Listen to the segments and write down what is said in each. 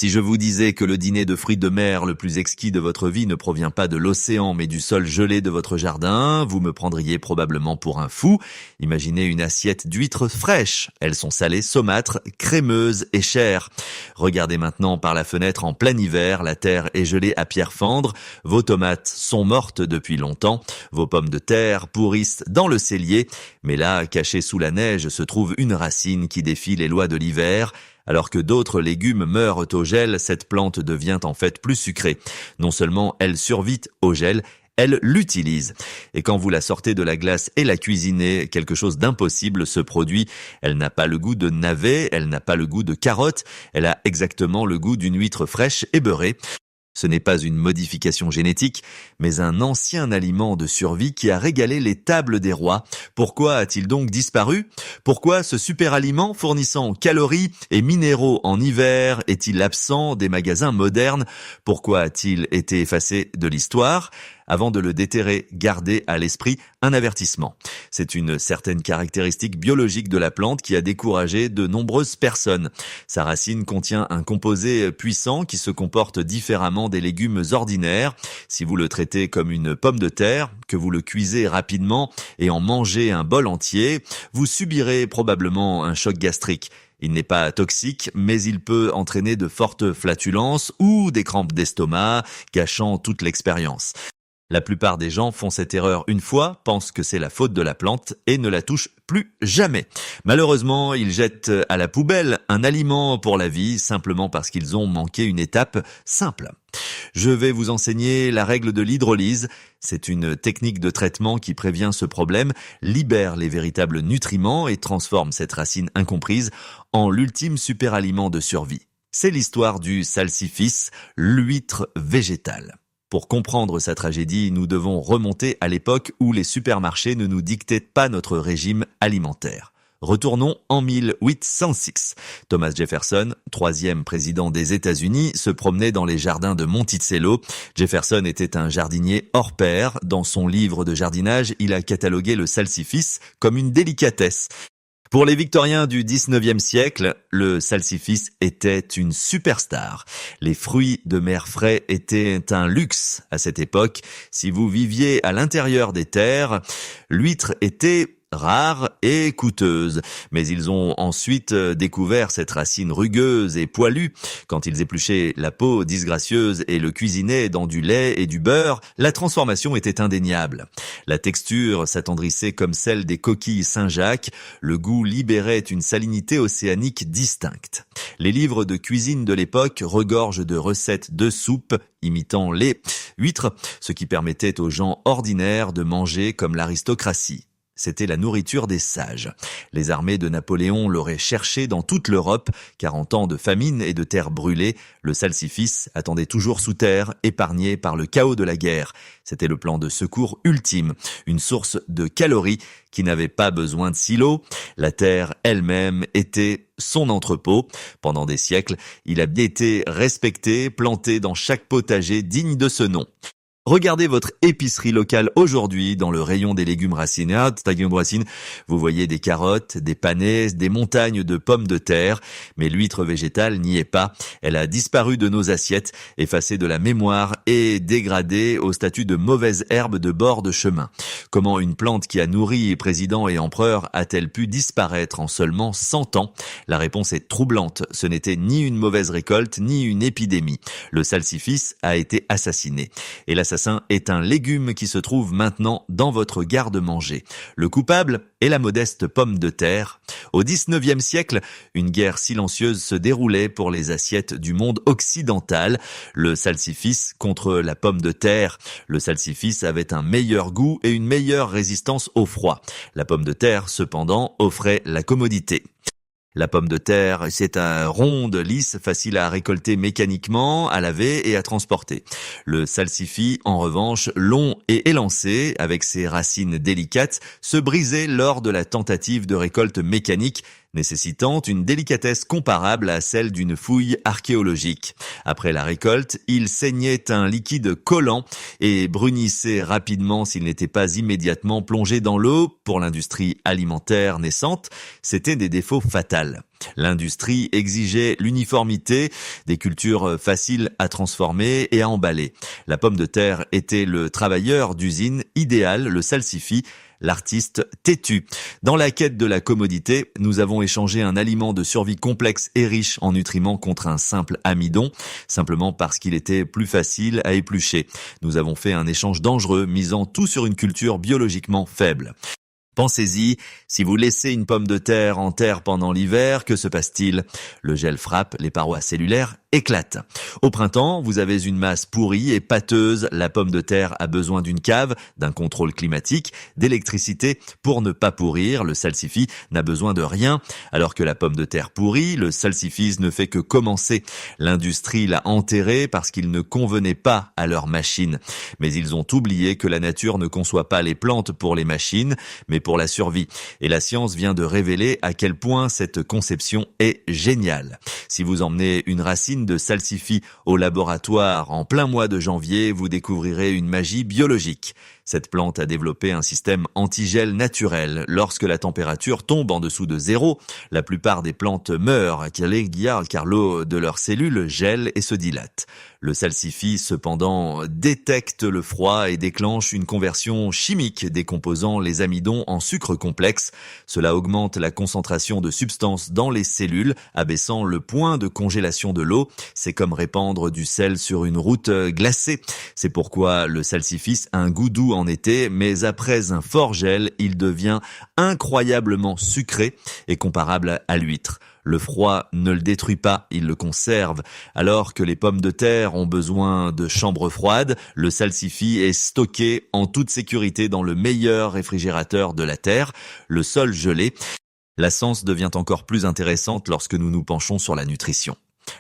Si je vous disais que le dîner de fruits de mer le plus exquis de votre vie ne provient pas de l'océan mais du sol gelé de votre jardin, vous me prendriez probablement pour un fou. Imaginez une assiette d'huîtres fraîches. Elles sont salées, saumâtres, crémeuses et chères. Regardez maintenant par la fenêtre en plein hiver, la terre est gelée à pierre fendre, vos tomates sont mortes depuis longtemps, vos pommes de terre pourrissent dans le cellier, mais là, cachée sous la neige, se trouve une racine qui défie les lois de l'hiver. Alors que d'autres légumes meurent au gel, cette plante devient en fait plus sucrée. Non seulement elle survit au gel, elle l'utilise. Et quand vous la sortez de la glace et la cuisinez, quelque chose d'impossible se produit. Elle n'a pas le goût de navet, elle n'a pas le goût de carotte, elle a exactement le goût d'une huître fraîche et beurrée. Ce n'est pas une modification génétique, mais un ancien aliment de survie qui a régalé les tables des rois. Pourquoi a-t-il donc disparu? Pourquoi ce super aliment fournissant calories et minéraux en hiver est-il absent des magasins modernes? Pourquoi a-t-il été effacé de l'histoire? Avant de le déterrer, gardez à l'esprit un avertissement. C'est une certaine caractéristique biologique de la plante qui a découragé de nombreuses personnes. Sa racine contient un composé puissant qui se comporte différemment des légumes ordinaires. Si vous le traitez comme une pomme de terre, que vous le cuisez rapidement et en mangez un bol entier, vous subirez probablement un choc gastrique. Il n'est pas toxique, mais il peut entraîner de fortes flatulences ou des crampes d'estomac, gâchant toute l'expérience. La plupart des gens font cette erreur une fois, pensent que c'est la faute de la plante et ne la touchent plus jamais. Malheureusement, ils jettent à la poubelle un aliment pour la vie simplement parce qu'ils ont manqué une étape simple. Je vais vous enseigner la règle de l'hydrolyse. C'est une technique de traitement qui prévient ce problème, libère les véritables nutriments et transforme cette racine incomprise en l'ultime superaliment de survie. C'est l'histoire du salsifis, l'huître végétale. Pour comprendre sa tragédie, nous devons remonter à l'époque où les supermarchés ne nous dictaient pas notre régime alimentaire. Retournons en 1806. Thomas Jefferson, troisième président des États-Unis, se promenait dans les jardins de Monticello. Jefferson était un jardinier hors pair. Dans son livre de jardinage, il a catalogué le salsifis comme une délicatesse. Pour les Victoriens du 19e siècle, le salsifis était une superstar. Les fruits de mer frais étaient un luxe à cette époque. Si vous viviez à l'intérieur des terres, l'huître était rare et coûteuse. Mais ils ont ensuite découvert cette racine rugueuse et poilue. Quand ils épluchaient la peau disgracieuse et le cuisinaient dans du lait et du beurre, la transformation était indéniable. La texture s'attendrissait comme celle des coquilles Saint-Jacques. Le goût libérait une salinité océanique distincte. Les livres de cuisine de l'époque regorgent de recettes de soupe imitant les huîtres, ce qui permettait aux gens ordinaires de manger comme l'aristocratie. C'était la nourriture des sages. Les armées de Napoléon l'auraient cherché dans toute l'Europe, car en temps de famine et de terre brûlée, le salsifis attendait toujours sous terre, épargné par le chaos de la guerre. C'était le plan de secours ultime, une source de calories qui n'avait pas besoin de silos. La terre elle-même était son entrepôt. Pendant des siècles, il a été respecté, planté dans chaque potager digne de ce nom. Regardez votre épicerie locale aujourd'hui dans le rayon des légumes racines. Vous voyez des carottes, des panais, des montagnes de pommes de terre. Mais l'huître végétale n'y est pas. Elle a disparu de nos assiettes, effacée de la mémoire et dégradée au statut de mauvaise herbe de bord de chemin. Comment une plante qui a nourri présidents et empereurs a-t-elle pu disparaître en seulement 100 ans? La réponse est troublante. Ce n'était ni une mauvaise récolte, ni une épidémie. Le salsifis a été assassiné. Et l'assassin est un légume qui se trouve maintenant dans votre garde-manger. Le coupable est la modeste pomme de terre. Au 19e siècle, une guerre silencieuse se déroulait pour les assiettes du monde occidental. Le salsifis contre la pomme de terre. Le salsifis avait un meilleur goût et une meilleure résistance au froid. La pomme de terre, cependant, offrait la commodité. La pomme de terre, c'est un ronde, lisse, facile à récolter mécaniquement, à laver et à transporter. Le salsifis, en revanche, long et élancé, avec ses racines délicates, se brisait lors de la tentative de récolte mécanique, nécessitant une délicatesse comparable à celle d'une fouille archéologique. Après la récolte, il saignait un liquide collant et brunissait rapidement s'il n'était pas immédiatement plongé dans l'eau. Pour l'industrie alimentaire naissante, c'était des défauts fatals. L'industrie exigeait l'uniformité, des cultures faciles à transformer et à emballer. La pomme de terre était le travailleur d'usine idéal, le salsifis, l'artiste têtu. Dans la quête de la commodité, nous avons échangé un aliment de survie complexe et riche en nutriments contre un simple amidon, simplement parce qu'il était plus facile à éplucher. Nous avons fait un échange dangereux, misant tout sur une culture biologiquement faible. Pensez-y, si vous laissez une pomme de terre en terre pendant l'hiver, que se passe-t-il? Le gel frappe, les parois cellulaires éclatent. Au printemps, vous avez une masse pourrie et pâteuse. La pomme de terre a besoin d'une cave, d'un contrôle climatique, d'électricité pour ne pas pourrir. Le salsifis n'a besoin de rien, alors que la pomme de terre pourrit, le salsifis ne fait que commencer. L'industrie l'a enterré parce qu'il ne convenait pas à leurs machines. Mais ils ont oublié que la nature ne conçoit pas les plantes pour les machines, mais pour la survie. Et la science vient de révéler à quel point cette conception est géniale. Si vous emmenez une racine de salsifis au laboratoire en plein mois de janvier, vous découvrirez une magie biologique. Cette plante a développé un système antigel naturel. Lorsque la température tombe en dessous de 0, la plupart des plantes meurent car l'eau de leurs cellules gèle et se dilate. Le salsifis, cependant, détecte le froid et déclenche une conversion chimique décomposant les amidons en sucre complexe. Cela augmente la concentration de substances dans les cellules, abaissant le point de congélation de l'eau. C'est comme répandre du sel sur une route glacée. C'est pourquoi le salsifis a un goût doux en été, mais après un fort gel, il devient incroyablement sucré et comparable à l'huître. Le froid ne le détruit pas, il le conserve. Alors que les pommes de terre ont besoin de chambres froides, le salsifis est stocké en toute sécurité dans le meilleur réfrigérateur de la Terre, le sol gelé. La science devient encore plus intéressante lorsque nous nous penchons sur la nutrition.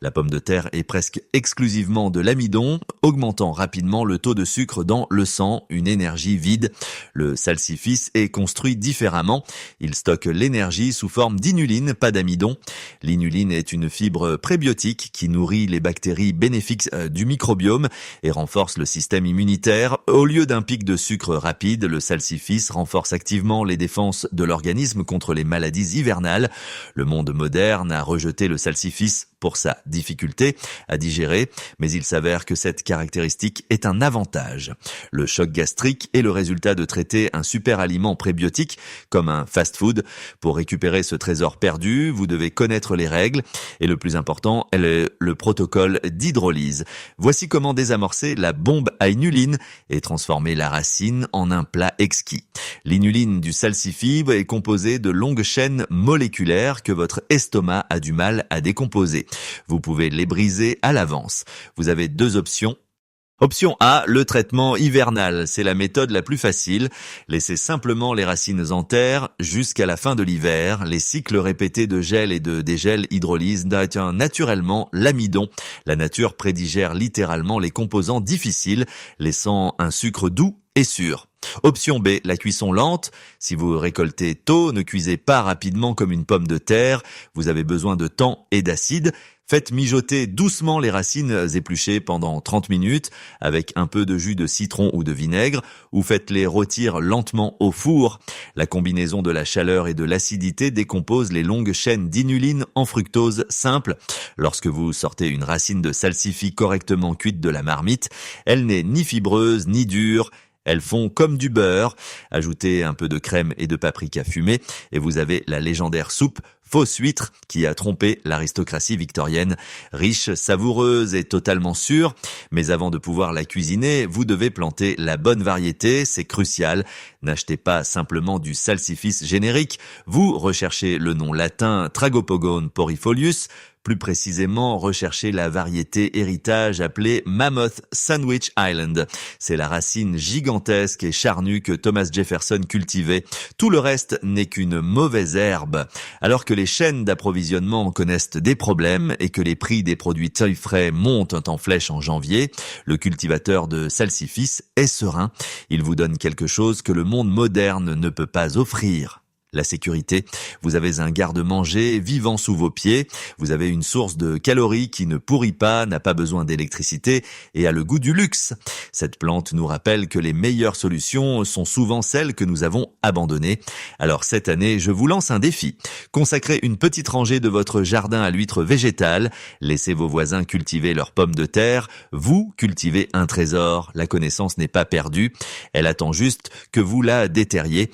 La pomme de terre est presque exclusivement de l'amidon, augmentant rapidement le taux de sucre dans le sang, une énergie vide. Le salsifis est construit différemment. Il stocke l'énergie sous forme d'inuline, pas d'amidon. L'inuline est une fibre prébiotique qui nourrit les bactéries bénéfiques du microbiome et renforce le système immunitaire. Au lieu d'un pic de sucre rapide, le salsifis renforce activement les défenses de l'organisme contre les maladies hivernales. Le monde moderne a rejeté le salsifis pour sa difficulté à digérer, mais il s'avère que cette caractéristique est un avantage. Le choc gastrique est le résultat de traiter un super aliment prébiotique comme un fast-food. Pour récupérer ce trésor perdu, vous devez connaître les règles et le plus important est le protocole d'hydrolyse. Voici comment désamorcer la bombe à inuline et transformer la racine en un plat exquis. L'inuline du salsifis est composée de longues chaînes moléculaires que votre estomac a du mal à décomposer. Vous pouvez les briser à l'avance. Vous avez deux options. Option A, le traitement hivernal. C'est la méthode la plus facile. Laissez simplement les racines en terre jusqu'à la fin de l'hiver. Les cycles répétés de gel et de dégel hydrolysent naturellement l'amidon. La nature prédigère littéralement les composants difficiles, laissant un sucre doux et sûr. Option B, la cuisson lente. Si vous récoltez tôt, ne cuisez pas rapidement comme une pomme de terre. Vous avez besoin de temps et d'acide. Faites mijoter doucement les racines épluchées pendant 30 minutes avec un peu de jus de citron ou de vinaigre ou faites-les rôtir lentement au four. La combinaison de la chaleur et de l'acidité décompose les longues chaînes d'inuline en fructose simple. Lorsque vous sortez une racine de salsifis correctement cuite de la marmite, elle n'est ni fibreuse ni dure. Elles font comme du beurre. Ajoutez un peu de crème et de paprika fumée et vous avez la légendaire soupe fausse huître qui a trompé l'aristocratie victorienne. Riche, savoureuse et totalement sûre. Mais avant de pouvoir la cuisiner, vous devez planter la bonne variété. C'est crucial. N'achetez pas simplement du salsifis générique. Vous recherchez le nom latin Tragopogon porifolius. Plus précisément, recherchez la variété héritage appelée Mammoth Sandwich Island. C'est la racine gigantesque et charnue que Thomas Jefferson cultivait. Tout le reste n'est qu'une mauvaise herbe. Alors que les chaînes d'approvisionnement connaissent des problèmes et que les prix des produits frais montent en flèche en janvier, le cultivateur de salsifis est serein. Il vous donne quelque chose que le monde moderne ne peut pas offrir. La sécurité, vous avez un garde-manger vivant sous vos pieds, vous avez une source de calories qui ne pourrit pas, n'a pas besoin d'électricité et a le goût du luxe. Cette plante nous rappelle que les meilleures solutions sont souvent celles que nous avons abandonnées. Alors cette année, je vous lance un défi. Consacrez une petite rangée de votre jardin à l'huître végétale, laissez vos voisins cultiver leurs pommes de terre, vous cultivez un trésor. La connaissance n'est pas perdue, elle attend juste que vous la déterriez.